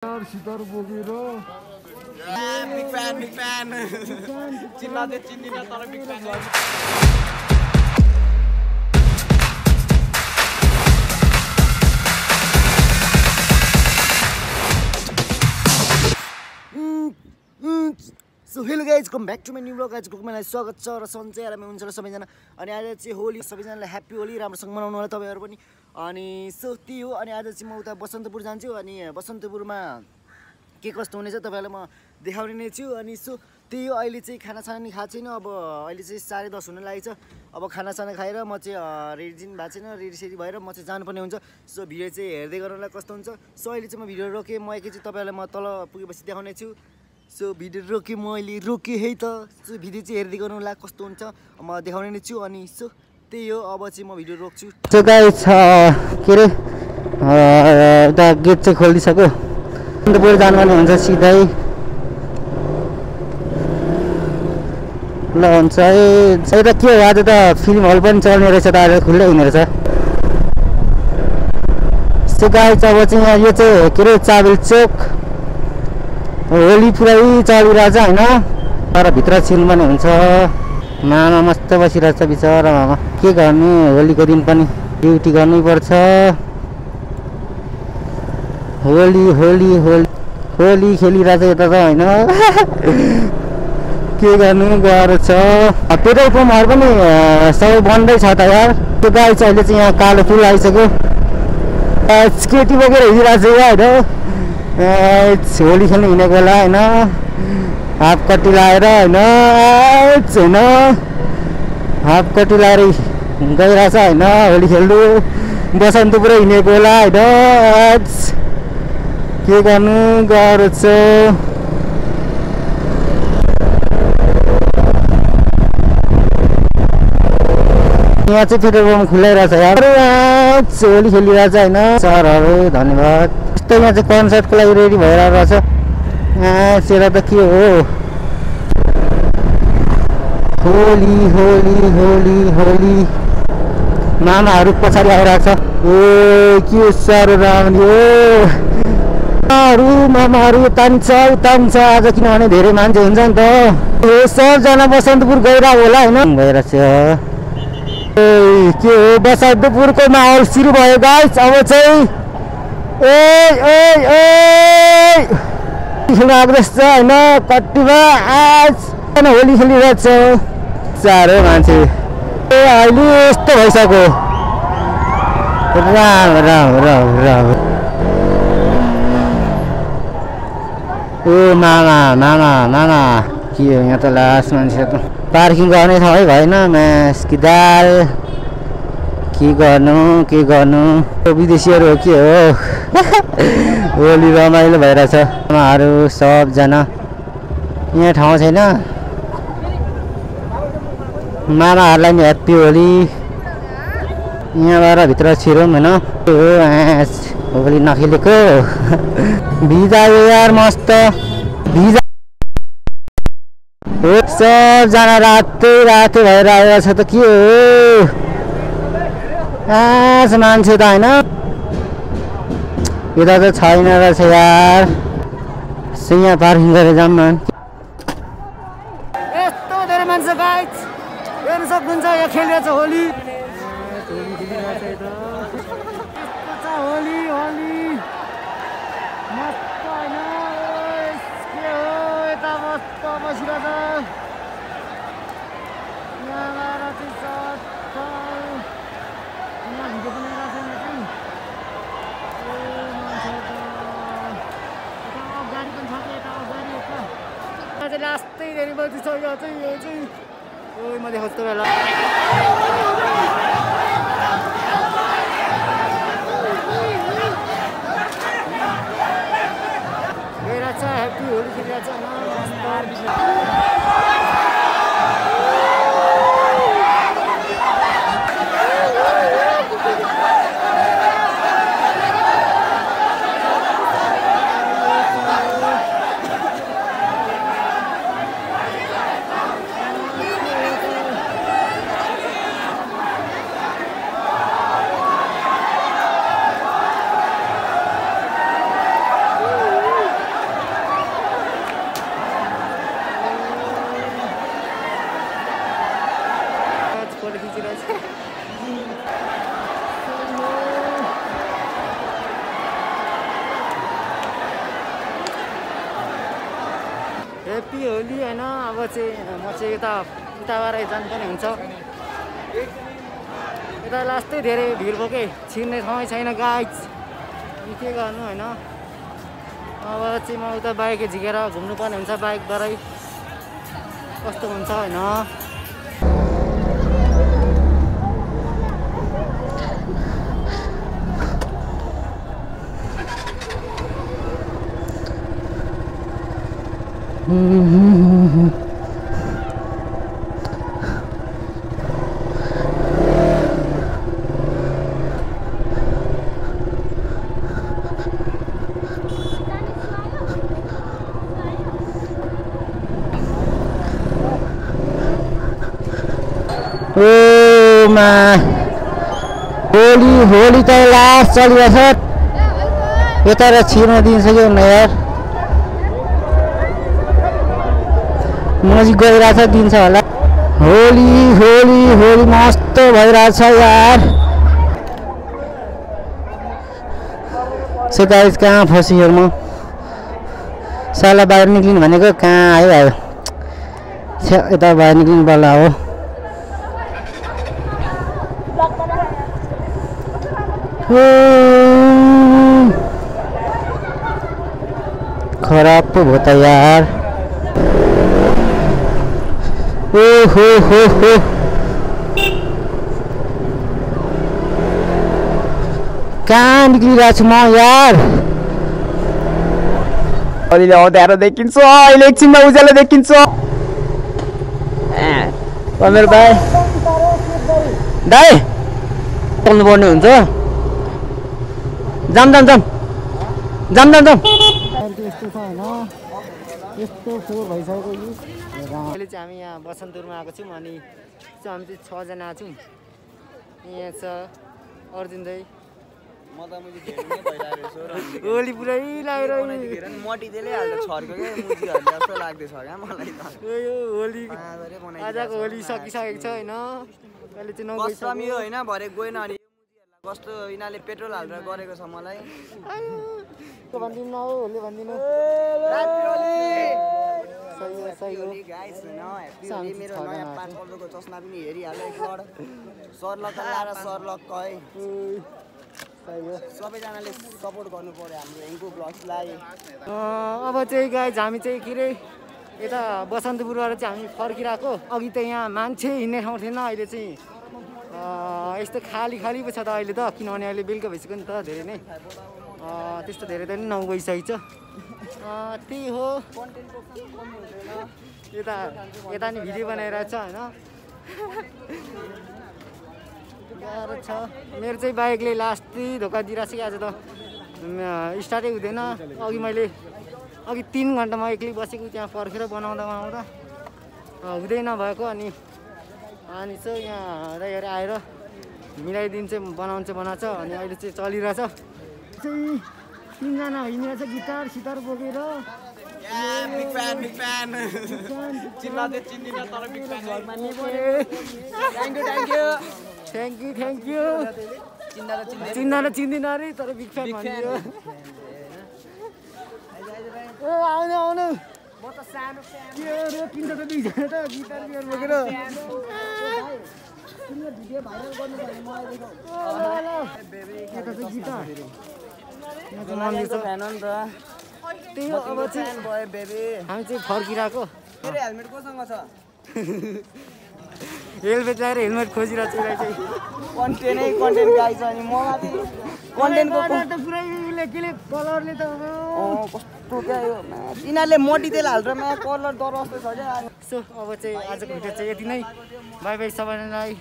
सितार बोकेर big fan चिल्लाउँदै चिन्दिन तर big fan so hello guys come back to my new blog. आजको मलाई स्वागत छ र सन्चै आरामै हुन्छ र सबैजना। अनि आज चाहिँ होली, सबैजनालाई ह्याप्पी होली, राम्रोसँग मनाउनु होला तपाईँहरू पनि। अनि सो त्यही हो। अनि आज चाहिँ म उता बसन्तपुर जान्छु। अनि बसन्तपुरमा के कस्तो हुनेछ तपाईँहरूलाई म देखाउने नै छु। अनि सो त्यही हो। अहिले चाहिँ खानासाना नि खाएको छैन। अब अहिले चाहिँ 10:30 हुन लागेको छ। अब खानासाना खाएर म चाहिँ रेडी भएको छैन, रेडी भएर म चाहिँ जानुपर्ने हुन्छ। सो भिडियो चाहिँ हेर्दै गर्नुलाई कस्तो हुन्छ। सो अहिले चाहिँ म भिडियो रोकेँ। म एकैचोटि तपाईँहरूलाई म तल पुगेपछि देखाउने छु। सो भिडियो रोकेँ, मैले रोकेँ है त। सो भिडियो चाहिँ हेर्दै गर्नुलाई कस्तो हुन्छ म देखाउने नै छु। अनि सो त्यही हो। अब चाहिँ म भिडियो रोक्छु। सो गाइस के अरे उता गेट चाहिँ खोलिदिइसक्यो। बसन्तपुर जानुपर्ने हुन्छ सिधै। ल हुन्छ है। सही त के हो, आज त फिल्म हल पनि चल्ने रहेछ त, आज खुल्लै हुने रहेछ। सो गाइस अब चाहिँ यहाँ यो चाहिँ के अरे चाबेल चोक, होली पुरै चलिरहेछ होइन। तर भित्र छिर्नुपर्ने हुन्छ। मामा मस्त बसिरहेछ बिचरा मामा। के गर्ने, होलीको दिन पनि ड्युटी गर्नै पर्छ। होली होली होली होली खेलिरहेछ यता त होइन। के गर्नु, गाह्रो छ। पेट्रोल पम्पहरू पनि सबै बन्दै छ त यार। त्यो गाडी चाहिँ अहिले चाहिँ यहाँ कालो पुल आइसक्यो। स्केटी बोकेर हिँडिरहेको छ होइन। होली खेल्नु हिँडेको बेला होइन, हाफ कट्टी लाएर होइन, हाफ कट्टी लाएर गइरहेछ होइन होली खेल्नु। बसन्तपुरै हिँडेको बेला होइन। के गर्नु, गाह्रो छ। यहाँ चाहिँ पेट्रोल पम्प खुलाइरहेछ यार। होली खेलिरहेछ होइन। सरहरू धन्यवाद। यस्तो यहाँ चाहिँ कन्सर्टको लागि रेडी भएर रहेछ। सेरा त के हो, होली होली होली होली। मामाहरू पछाडि आइरहेको छ। ए के साह्रो राम्रो मामाहरू तान्छ आज, किनभने धेरै मान्छे हुन्छ नि त। यो सबजना बसन्तपुर गइरहेको होला होइन। गइरहेछ के हो, बसन्तपुरको माहौल सुरु भयो गाइस। अब चाहिँ खेल्न आउँदैछ होइन कट्टीमा। आज होली खेलिरहेछ साह्रो मान्छे। अहिले यस्तो भइसक्यो। राम राम राम राम। ए मामा मामा मामा के हो यहाँ त लास्ट मान्छे त। पार्किङ गर्ने ठाउँ भएन। म्यास कि दाल, के गर्नु विदेशीहरू हो के हो। होली रमाइलो भइरहेछ। आमाहरू सबजना, यहाँ ठाउँ छैन। मामाहरूलाई नि ह्याप्पी होली। यहाँबाट भित्र छिरौँ होइन। होली नखेलेको भिजा यार मस्त भिजा। सबजना रातै भएर आएको छ त के हो। मान्छे त होइन यता त छैन रहेछ यार। यहाँ पार्किङ गरेर जाऊँ न। यस्तो धेरै मान्छे गाइस हेर्न सक्नुहुन्छ। यहाँ खेलिरहेछ होली। होली होली मस्त होइन। के हो, यता मस्त बसिरहेछ। यहाँबाट चाहिँ यहाँ भिडियो बनाइरहेछ। गाडी पनि छ कि यता अगाडि यता चाहिँ लास्टै धेरै बजी छ। यो चाहिँ म देखाउँछु तपाईँलाई। गइरहेछ ह्याप्पी होली खेलिरहेछ होइन। ह्याप्पी होली होइन। अब चाहिँ म चाहिँ उताबाट जानुपर्ने हुन्छ। यता लास्टै धेरै भिड भयो कि छिर्ने ठाउँै छैन गाइज। अनि के गर्नु होइन। अब चाहिँ म उता बाइक झिकेर घुम्नुपर्ने हुन्छ बाइकबाटै कस्तो हुन्छ होइन। होली त लास्ट चलिरहेछ यता र छिर्न दिन्छ कि न यार। मजी गइरहेछ दिन्छ होला। होली होली होली मस्त भइरहेछ यार। सो गाइस कहाँ फसी हेर म साला बाहिर निक्लिनु भनेको कहाँ आयो यता बाहिर निक्लिनु पर्ला हो। खराब पो भयो त यार। ओहो हो कहाँ निक्लिरहेको छु म यार। अहिले अँध्यारो देखिन्छ अहिले एकछिनमा उज्यालो देखिन्छ। मेरो दाइ दाइ चल्नु पर्ने हुन्छ। जाम जाम जाम जाम जाम जाम। यस्तो छ होइन यस्तो फोहोर भइसकेको यी। अहिले चाहिँ हामी यहाँ बसन्तपुरमा आएको छौँ अनि हामी चाहिँ 6 जना छौँ। यहाँ छ अर्जुन दाइ होली पुरै लगाएर मटिदेले हाल्दा छर्को क्या मुजीहरूले जस्तो लाग्दैछ क्या मलाई त। यो होली आजको होली सकिसकेको छ होइन। अहिले चाहिँ कसमी होइन भरे गएन अनि कस्तो यिनीहरूले पेट्रोल हालेर गरेको छ मलाई। भनिदिनु न हो होली भनिदिनु। मेरो नयाँ 5 कलरको चस्मा पनि हेरिहाल्यो एकपल्ट। सरलक लाएर सरलक है सबैजनाले सपोर्ट गर्नु पर्यो हाम्रो हेङ्गु ब्लग्सलाई। अब चाहिँ गाइज हामी चाहिँ के अरे यता बसन्तपुरबाट चाहिँ हामी फर्किरहेको। अघि त यहाँ मान्छे हिँड्ने ठाउँ थिएन अहिले चाहिँ यस्तो खाली खाली पो छ त अहिले त। किनभने अहिले बेलुका भइसक्यो नि त धेरै नै त्यस्तो धेरै त 9 बजिसकेको छ। त्यही हो यता नि भिडियो बनाइरहेको छ होइन। गाह्रो छ मेरो चाहिँ बाइकले लास्टै धोका दिइरहेको छ कि आज त स्टार्टै हुँदैन। अघि 3 घन्टा म एक्लै बसेको त्यहाँ फर्केर बनाउँदा हुँदै नभएको अनि चाहिँ यहाँ हेरेर आएर मिलाइदिन्छ बनाउँछ अनि अहिले चाहिँ चलिरहेछ। चाहिँ 3 जना हिँडिरहेछ गिटार सितार बोकेर। बिग फ्यान चिन्दिन तर बिग फ्यान थ्याङ्क यू चिन्दिन अरे तर बिग फ्यान भनिदियो। आउनु म त सानो के रोकिन्छ त 2 जना त गिटार बियर बोकेर। भिडियो भाइरल गर्नु भने मलाई देखो गिटार त्यही हो। अब चाहिँ हामी चाहिँ फर्किरहेको। हेलमेट कोसँग छ? हेलमेट लगाएर हेलमेट खोजिरहेको छु चाहिँ कन्टेन्ट गाई छ अनि मलाई कन्टेन्टको त पुरै केले कलरले त कस्तो क्या यो यिनीहरूले मटितेल हालेर कलर डर जस्तो छ क्या। सो अब चाहिँ आजको भिडियो चाहिँ यति नै। बाई बाई सबैजनालाई।